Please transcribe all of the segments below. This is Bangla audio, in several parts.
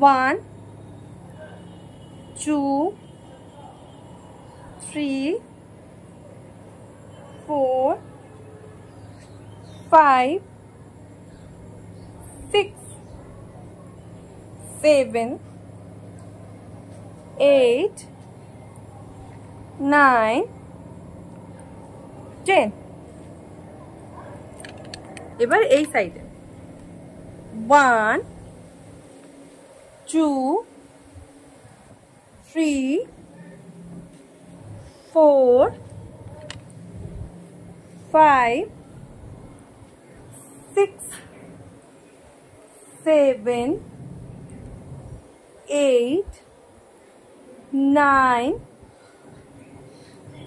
1 2 3 4 5 6 7 8 9 10 এবার এই সাইডে 1 2 3 4 5 6 7 8 9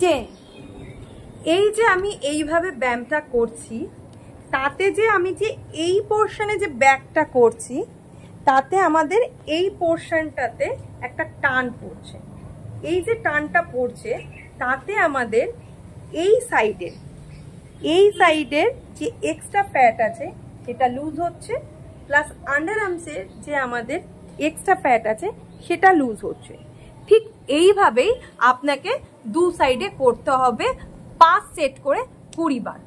10 এই যে আমি এইভাবে ব্যায়ামটা করছি তাতে যে আমি যে এই পোরশনে যে ব্যাকটা করছি তাতে আমাদের এই পোরশনটাতে একটা টান পড়ছে। এই যে টানটা পড়ছে তাতে আমাদের এই সাইডের যে এক্সট্রা ফ্যাট আছে সেটা লুজ হচ্ছে, প্লাস আন্ডার আর্মসের যে আমাদের এক্সট্রা ফ্যাট আছে সেটা লুজ হচ্ছে। ঠিক এইভাবেই আপনাকে দু সাইডে করতে হবে 5 সেট করে 20 বার।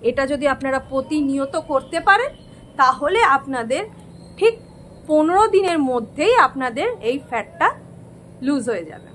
এটা যদি আপনারা প্রতিনিয়ত করতে পারেন তাহলে আপনাদের ঠিক 15 দিনের মধ্যেই আপনাদের এই ফ্যাটটা লুজ হয়ে যাবে।